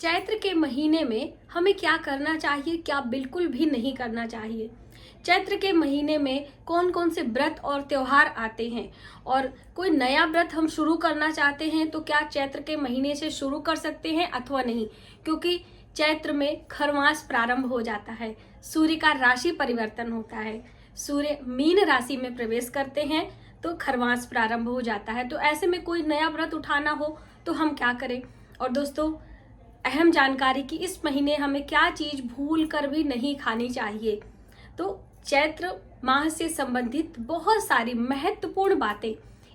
चैत्र के महीने में हमें क्या करना चाहिए, क्या बिल्कुल भी नहीं करना चाहिए। चैत्र के महीने में कौन कौन से व्रत और त्योहार आते हैं और कोई नया व्रत हम शुरू करना चाहते हैं तो क्या चैत्र के महीने से शुरू कर सकते हैं अथवा नहीं, क्योंकि चैत्र में खरमास प्रारंभ हो जाता है। सूर्य का राशि परिवर्तन होता है, सूर्य मीन राशि में प्रवेश करते हैं तो खरमास प्रारंभ हो जाता है। तो ऐसे में कोई नया व्रत उठाना हो तो हम क्या करें। और दोस्तों, अहम जानकारी कि इस महीने हमें क्या चीज भूल कर भी नहीं खानी चाहिए। तो चैत्र माह से संबंधित बहुत सारी महत्वपूर्ण बातें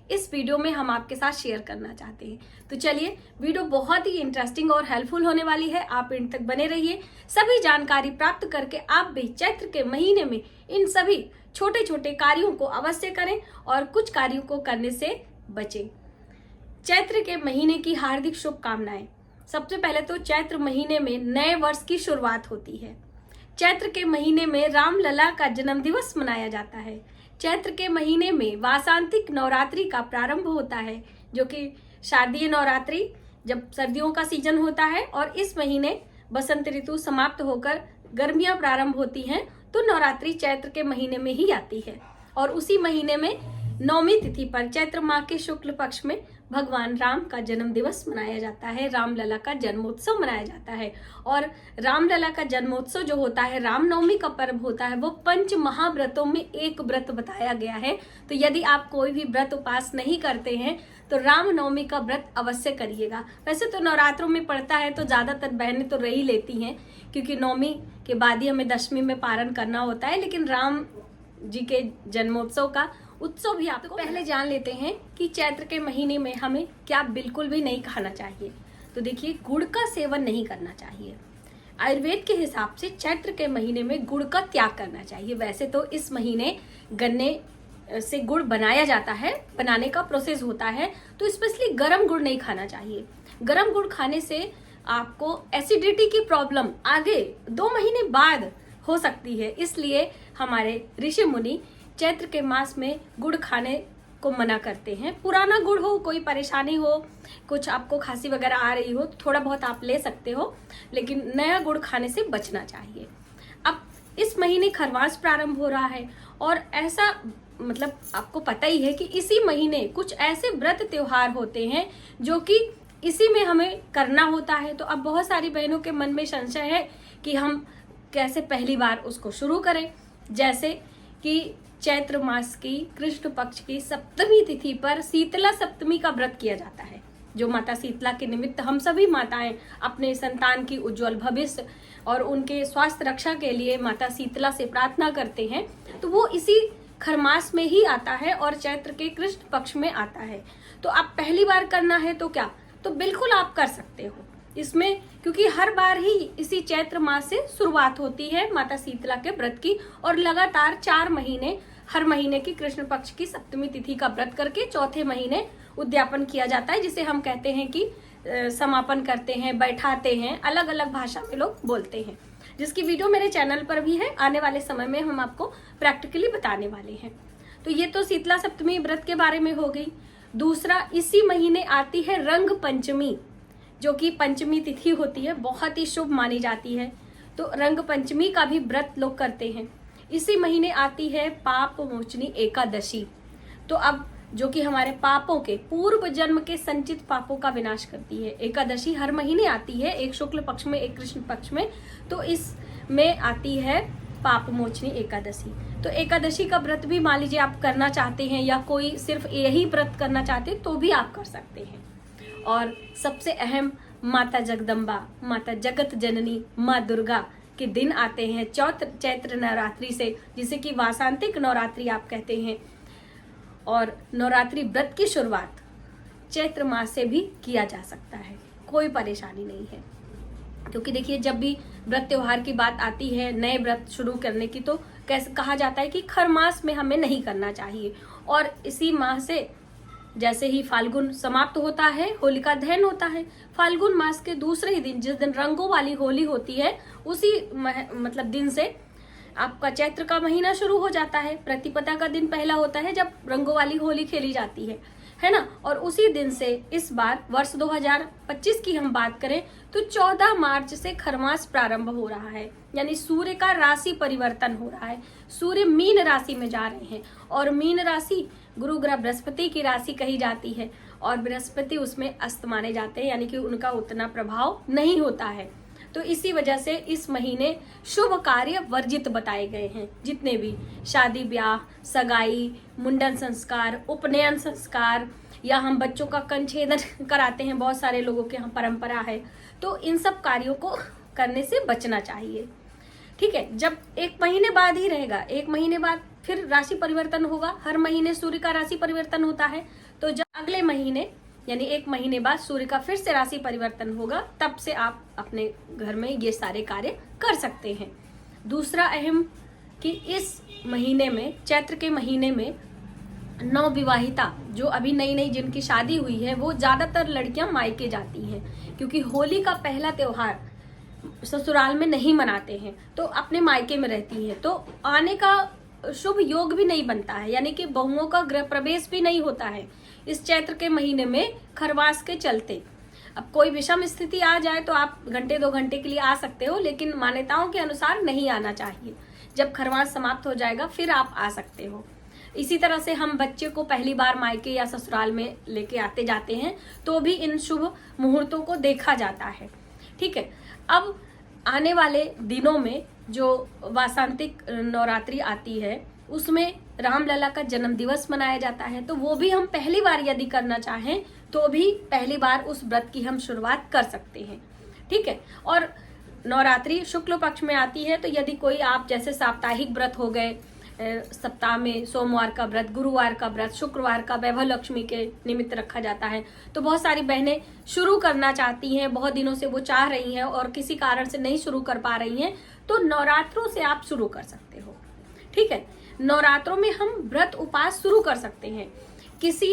इस वीडियो में हम आपके साथ शेयर करना चाहते हैं। तो चलिए, वीडियो बहुत ही इंटरेस्टिंग और हेल्पफुल होने वाली है, आप इन तक बने रहिए। सभी जानकारी प्राप्त करके आप भी चैत्र के महीने में इन सभी छोटे छोटे कार्यों को अवश्य करें और कुछ कार्यों को करने से बचें। चैत्र के महीने की हार्दिक शुभकामनाएं। सबसे पहले तो चैत्र महीने में नए वर्ष की शुरुआत होती है। चैत्र के महीने में रामलला का जन्म दिवस मनाया जाता है। चैत्र के महीने में वासांतिक नवरात्रि का प्रारंभ होता है, जो कि शारदीय नवरात्रि जब सर्दियों का सीजन होता है, और इस महीने बसंत ऋतु समाप्त होकर गर्मियां प्रारंभ होती हैं, तो नवरात्रि चैत्र के महीने में ही आती है। और उसी महीने में नौमी तिथि पर चैत्र माह के शुक्ल पक्ष में भगवान राम का जन्म दिवस मनाया जाता है, रामलला का जन्मोत्सव मनाया जाता है। और रामलला का जन्मोत्सव जो होता है, रामनवमी का पर्व होता है, वो पंच महाव्रतों में एक व्रत बताया गया है। तो यदि आप कोई भी व्रत उपास नहीं करते हैं तो रामनवमी का व्रत अवश्य करिएगा। वैसे तो नवरात्रों में पड़ता है तो ज्यादातर बहनें तो रही लेती हैं, क्योंकि नवमी के बाद ही हमें दशमी में पारण करना होता है, लेकिन राम जी के जन्मोत्सव का उत्सव भी आपको पहले जान लेते हैं कि चैत्र के महीने में हमें क्या बिल्कुल भी नहीं खाना चाहिए। तो देखिए, गुड़ का सेवन नहीं करना चाहिए। आयुर्वेद के हिसाब से चैत्र के महीने में गुड़ का त्याग करना चाहिए। वैसे तो इस महीने गन्ने से गुड़ बनाया जाता है, बनाने का प्रोसेस होता है, तो स्पेशली गर्म गुड़ नहीं खाना चाहिए। गर्म गुड़ खाने से आपको एसिडिटी की प्रॉब्लम आगे 2 महीने बाद हो सकती है। इसलिए हमारे ऋषि मुनि चैत्र के मास में गुड़ खाने को मना करते हैं। पुराना गुड़ हो, कोई परेशानी हो, कुछ आपको खांसी वगैरह आ रही हो तो थोड़ा बहुत आप ले सकते हो, लेकिन नया गुड़ खाने से बचना चाहिए। अब इस महीने खरवास प्रारंभ हो रहा है, और ऐसा मतलब आपको पता ही है कि इसी महीने कुछ ऐसे व्रत त्योहार होते हैं जो कि इसी में हमें करना होता है। तो अब बहुत सारी बहनों के मन में संशय है कि हम कैसे पहली बार उसको शुरू करें। जैसे कि चैत्र मास की कृष्ण पक्ष की सप्तमी तिथि पर शीतला सप्तमी का व्रत किया जाता है, जो माता शीतला के निमित्त हम सभी माताएं अपने संतान की उज्जवल भविष्य और उनके स्वास्थ्य रक्षा के लिए माता शीतला से प्रार्थना करते हैं। तो वो इसी खरमास में ही आता है और चैत्र के कृष्ण पक्ष में आता है। तो आप पहली बार करना है तो क्या, तो बिल्कुल आप कर सकते हो इसमें, क्योंकि हर बार ही इसी चैत्र मास से शुरुआत होती है माता शीतला के व्रत की, और लगातार 4 महीने हर महीने की कृष्ण पक्ष की सप्तमी तिथि का व्रत करके चौथे महीने उद्यापन किया जाता है, जिसे हम कहते हैं कि समापन करते हैं, बैठाते हैं, अलग अलग भाषा में लोग बोलते हैं, जिसकी वीडियो मेरे चैनल पर भी है। आने वाले समय में हम आपको प्रैक्टिकली बताने वाले हैं। तो ये तो शीतला सप्तमी व्रत के बारे में हो गई। दूसरा, इसी महीने आती है रंग पंचमी, जो कि पंचमी तिथि होती है, बहुत ही शुभ मानी जाती है। तो रंग पंचमी का भी व्रत लोग करते हैं। इसी महीने आती है पाप मोचनी एकादशी। तो अब जो कि हमारे पापों के, पूर्व जन्म के संचित पापों का विनाश करती है। एकादशी हर महीने आती है, एक शुक्ल पक्ष में एक कृष्ण पक्ष में। तो इसमें आती है पाप मोचनी एकादशी। तो एकादशी का व्रत भी मान लीजिए आप करना चाहते हैं, या कोई सिर्फ यही व्रत करना चाहते हैं तो भी आप कर सकते हैं। और सबसे अहम, माता जगदम्बा, माता जगत जननी माँ दुर्गा के दिन आते हैं चैत्र नवरात्रि से, जिसे कि वासांतिक नवरात्रि आप कहते हैं। और नवरात्रि व्रत की शुरुआत चैत्र मास से भी किया जा सकता है, कोई परेशानी नहीं है। क्योंकि देखिए, जब भी व्रत त्योहार की बात आती है नए व्रत शुरू करने की, तो कैसे कहा जाता है कि खरमास में हमें नहीं करना चाहिए। और इसी माह से जैसे ही फाल्गुन समाप्त होता है, होलिका दहन होता है, फाल्गुन मास के दूसरे ही दिन, जिस दिन रंगों वाली होली होती है, उसी मतलब दिन से आपका चैत्र का महीना शुरू हो जाता है। प्रतिपदा का दिन पहला होता है जब रंगों वाली होली खेली जाती है। है ना। और उसी दिन से इस बार वर्ष 2025 की हम बात करें तो 14 मार्च से खरमास प्रारंभ हो रहा है, यानी सूर्य का राशि परिवर्तन हो रहा है। सूर्य मीन राशि में जा रहे हैं और मीन राशि गुरु ग्रह बृहस्पति की राशि कही जाती है और बृहस्पति उसमें अस्त माने जाते हैं, यानी कि उनका उतना प्रभाव नहीं होता है। तो इसी वजह से इस महीने शुभ कार्य वर्जित बताए गए हैं। जितने भी शादी ब्याह, सगाई, मुंडन संस्कार, उपनयन संस्कार, या हम बच्चों का कंछेदन कराते हैं, बहुत सारे लोगों के यहाँ परंपरा है, तो इन सब कार्यों को करने से बचना चाहिए। ठीक है, जब 1 महीने बाद ही रहेगा, 1 महीने बाद फिर राशि परिवर्तन होगा। हर महीने सूर्य का राशि परिवर्तन होता है, तो जब अगले महीने यानी 1 महीने बाद सूर्य का फिर से राशि परिवर्तन होगा, तब से आप अपने घर में ये सारे कार्य कर सकते हैं। दूसरा अहम कि इस महीने में, चैत्र के महीने में, नवविवाहिता जो अभी नई नई जिनकी शादी हुई है, वो ज्यादातर लड़कियां मायके जाती हैं, क्योंकि होली का पहला त्योहार ससुराल में नहीं मनाते हैं, तो अपने मायके में रहती हैं, तो आने का शुभ योग भी नहीं बनता है, यानी कि बहुओं का गृह प्रवेश भी नहीं होता है इस चैत्र के महीने में खरवास के चलते। अब कोई विषम स्थिति आ जाए तो आप घंटे 2 घंटे के लिए आ सकते हो, लेकिन मान्यताओं के अनुसार नहीं आना चाहिए। जब खरवास समाप्त हो जाएगा फिर आप आ सकते हो। इसी तरह से हम बच्चे को पहली बार मायके या ससुराल में लेके आते जाते हैं तो भी इन शुभ मुहूर्तों को देखा जाता है। ठीक है, अब आने वाले दिनों में जो वासंतिक नवरात्रि आती है उसमें रामलला का जन्म दिवस मनाया जाता है, तो वो भी हम पहली बार यदि करना चाहें तो भी पहली बार उस व्रत की हम शुरुआत कर सकते हैं। ठीक है, और नवरात्रि शुक्ल पक्ष में आती है, तो यदि कोई आप जैसे साप्ताहिक व्रत हो गए, सप्ताह में सोमवार का व्रत, गुरुवार का व्रत, शुक्रवार का वैभव लक्ष्मी के निमित्त रखा जाता है, तो बहुत सारी बहनें शुरू करना चाहती हैं, बहुत दिनों से वो चाह रही हैं और किसी कारण से नहीं शुरू कर पा रही हैं, तो नवरात्रों से आप शुरू कर सकते हो। ठीक है, नवरात्रों में हम व्रत उपास शुरू कर सकते हैं। किसी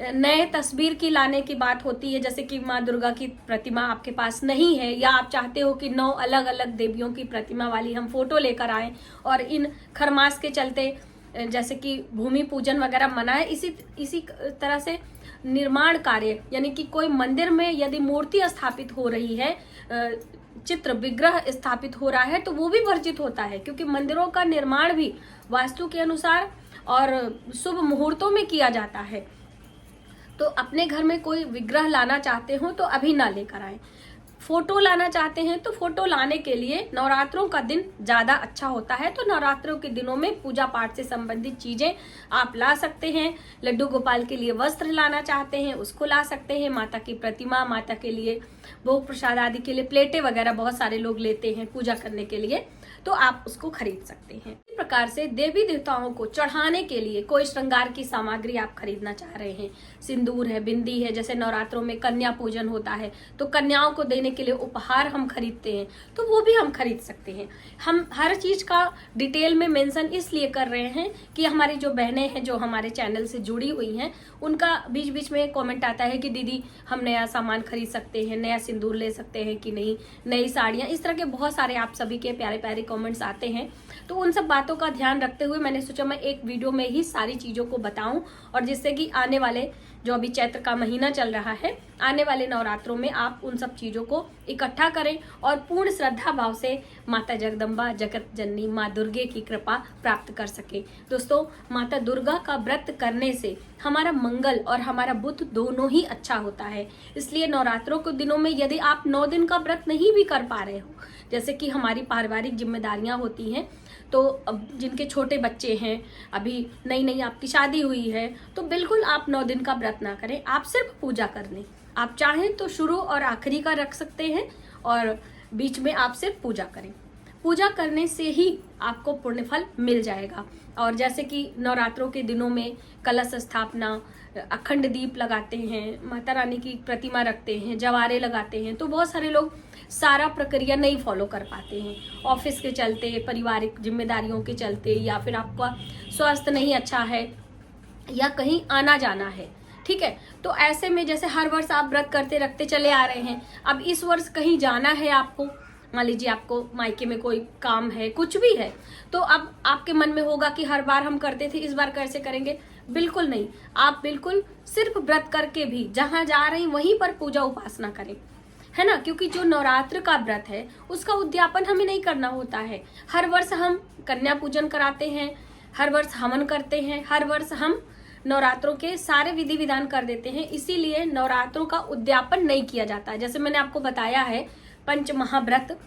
नए तस्वीर की लाने की बात होती है, जैसे कि माँ दुर्गा की प्रतिमा आपके पास नहीं है, या आप चाहते हो कि 9 अलग अलग देवियों की प्रतिमा वाली हम फोटो लेकर आए और इन खरमास के चलते जैसे कि भूमि पूजन वगैरह मनाए। इसी तरह से निर्माण कार्य, यानी कि कोई मंदिर में यदि मूर्ति स्थापित हो रही है, चित्र विग्रह स्थापित हो रहा है, तो वो भी वर्जित होता है, क्योंकि मंदिरों का निर्माण भी वास्तु के अनुसार और शुभ मुहूर्तों में किया जाता है। तो अपने घर में कोई विग्रह लाना चाहते हो तो अभी ना लेकर आए। फोटो लाना चाहते हैं तो फोटो लाने के लिए नवरात्रों का दिन ज्यादा अच्छा होता है, तो नवरात्रों के दिनों में पूजा पाठ से संबंधित चीजें आप ला सकते हैं। लड्डू गोपाल के लिए वस्त्र लाना चाहते हैं उसको ला सकते हैं, माता की प्रतिमा, माता के लिए भोग प्रसाद आदि के लिए प्लेटें वगैरह बहुत सारे लोग लेते हैं पूजा करने के लिए, तो आप उसको खरीद सकते हैं। इस प्रकार से देवी देवताओं को चढ़ाने के लिए कोई श्रृंगार की सामग्री आप खरीदना चाह रहे हैं, सिंदूर है, बिंदी है, जैसे नवरात्रों में कन्या पूजन होता है तो कन्याओं को देने के लिए उपहार हम खरीदते हैं, तो वो भी हम खरीद सकते हैं। हम हर चीज का डिटेल में मेंशन इसलिए कर रहे हैं कि हमारी जो बहनें हैं जो हमारे चैनल से जुड़ी हुई हैं, उनका बीच बीच में कमेंट आता है कि दीदी हम नया सामान खरीद सकते हैं, नया सिंदूर ले सकते हैं कि नहीं, नई साड़ियां, इस तरह के बहुत सारे आप सभी के प्यारे प्यारे कमेंट्स आते हैं। तो उन सब बातों का ध्यान रखते हुए मैंने सोचा मैं एक वीडियो में ही सारी चीजों को बताऊं, और जिससे कि आने वाले जो अभी चैत्र का महीना चल रहा है, आने वाले नवरात्रों में आप उन सब चीजों को इकट्ठा करें और पूर्ण श्रद्धा भाव से माता जगदम्बा, जगत जननी माँ दुर्गे की कृपा प्राप्त कर सके। दोस्तों, माता दुर्गा का व्रत करने से हमारा मंगल और हमारा बुध दोनों ही अच्छा होता है। इसलिए नवरात्रों के दिनों में यदि आप 9 दिन का व्रत नहीं भी कर पा रहे हो, जैसे कि हमारी पारिवारिक जिम्मेदारियां होती हैं, तो अब जिनके छोटे बच्चे हैं, अभी नई नई आपकी शादी हुई है, तो बिल्कुल आप 9 दिन का व्रत ना करें, आप सिर्फ पूजा कर लें। आप चाहें तो शुरू और आखिरी का रख सकते हैं और बीच में आप सिर्फ पूजा करें। पूजा करने से ही आपको पुण्य फल मिल जाएगा। और जैसे कि नवरात्रों के दिनों में कलश स्थापना, अखंड दीप लगाते हैं, माता रानी की प्रतिमा रखते हैं, जवारे लगाते हैं, तो बहुत सारे लोग सारा प्रक्रिया नहीं फॉलो कर पाते हैं, ऑफिस के चलते, पारिवारिक जिम्मेदारियों के चलते, या फिर आपका स्वास्थ्य नहीं अच्छा है या कहीं आना जाना है। ठीक है, तो ऐसे में जैसे हर वर्ष आप व्रत करते रखते चले आ रहे हैं, अब इस वर्ष कहीं जाना है आपको, मान लीजिए आपको मायके में कोई काम है, कुछ भी है, तो अब आपके मन में होगा कि हर बार हम करते थे, इस बार कैसे करेंगे, बिल्कुल नहीं। आप बिल्कुल सिर्फ व्रत करके भी जहां जा रही वहीं पर पूजा उपासना करें, है ना, क्योंकि जो नवरात्र का व्रत है उसका उद्यापन हमें नहीं करना होता है। हर वर्ष हम कन्या पूजन कराते हैं, हर वर्ष हवन करते हैं, हर वर्ष हम नवरात्रों के सारे विधि विधान कर देते हैं, इसीलिए नवरात्रों का उद्यापन नहीं किया जाता। जैसे मैंने आपको बताया है पंच महाव्रत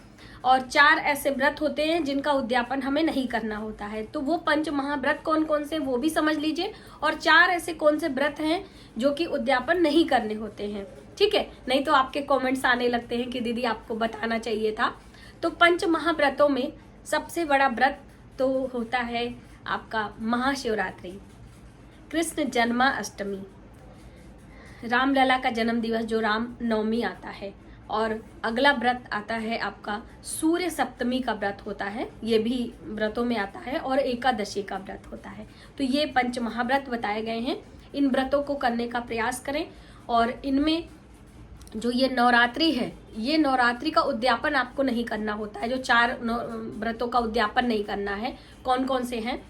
और 4 ऐसे व्रत होते हैं जिनका उद्यापन हमें नहीं करना होता है। तो वो पंच महाव्रत कौन कौन से वो भी समझ लीजिए, और 4 ऐसे कौन से व्रत हैं जो कि उद्यापन नहीं करने होते हैं, ठीक है। नहीं तो आपके कमेंट्स आने लगते हैं कि दीदी आपको बताना चाहिए था। तो पंच महाव्रतों में सबसे बड़ा व्रत तो होता है आपका महाशिवरात्रि, कृष्ण जन्माष्टमी, रामलला का जन्म दिवस जो राम नवमी आता है, और अगला व्रत आता है आपका सूर्य सप्तमी का व्रत होता है, ये भी व्रतों में आता है, और एकादशी का व्रत होता है। तो ये पंच महाव्रत बताए गए हैं, इन व्रतों को करने का प्रयास करें। और इनमें जो ये नवरात्रि है, ये नवरात्रि का उद्यापन आपको नहीं करना होता है। जो 4 व्रतों का उद्यापन नहीं करना है, कौन कौन से हैं?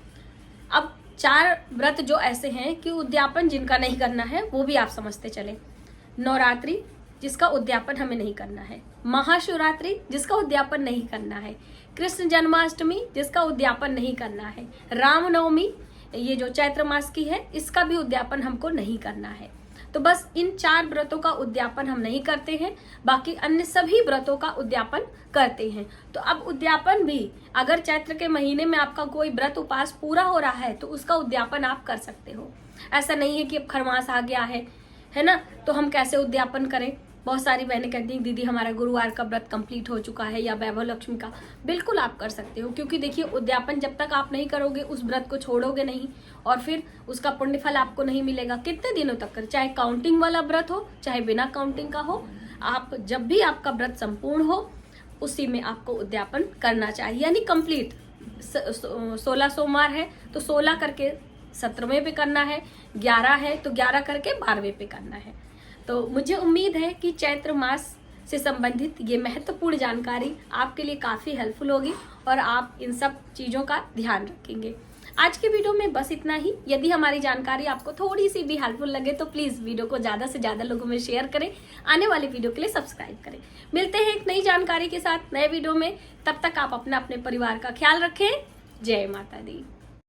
अब 4 व्रत जो ऐसे हैं कि उद्यापन जिनका नहीं करना है वो भी आप समझते चले। नवरात्रि जिसका उद्यापन हमें नहीं करना है, महाशिवरात्रि जिसका उद्यापन नहीं करना है, कृष्ण जन्माष्टमी जिसका उद्यापन नहीं करना है, रामनवमी ये जो चैत्र मास की है इसका भी उद्यापन हमको नहीं करना है। तो बस इन 4 व्रतों का उद्यापन हम नहीं करते हैं, बाकी अन्य सभी व्रतों का उद्यापन करते हैं। तो अब उद्यापन भी अगर चैत्र के महीने में आपका कोई व्रत उपास पूरा हो रहा है तो उसका उद्यापन आप कर सकते हो। ऐसा नहीं है कि अब खरमास आ गया है ना, तो हम कैसे उद्यापन करें। बहुत सारी बहनें कहती हैं दीदी हमारा गुरुवार का व्रत कंप्लीट हो चुका है या वैभव लक्ष्मी का। बिल्कुल आप कर सकते हो, क्योंकि देखिए उद्यापन जब तक आप नहीं करोगे उस व्रत को छोड़ोगे नहीं और फिर उसका पुण्य फल आपको नहीं मिलेगा। कितने दिनों तक कर, चाहे काउंटिंग वाला व्रत हो चाहे बिना काउंटिंग का हो, आप जब भी आपका व्रत संपूर्ण हो उसी में आपको उद्यापन करना चाहिए, यानी कंप्लीट। 16 सोमवार है तो 16 करके 17वें पे करना है, 11 है तो 11 करके 12वें पे करना है। तो मुझे उम्मीद है कि चैत्र मास से संबंधित ये महत्वपूर्ण जानकारी आपके लिए काफ़ी हेल्पफुल होगी और आप इन सब चीज़ों का ध्यान रखेंगे। आज के वीडियो में बस इतना ही। यदि हमारी जानकारी आपको थोड़ी सी भी हेल्पफुल लगे तो प्लीज़ वीडियो को ज़्यादा से ज़्यादा लोगों में शेयर करें, आने वाले वीडियो के लिए सब्सक्राइब करें। मिलते हैं एक नई जानकारी के साथ नए वीडियो में, तब तक आप अपने परिवार का ख्याल रखें। जय माता दी।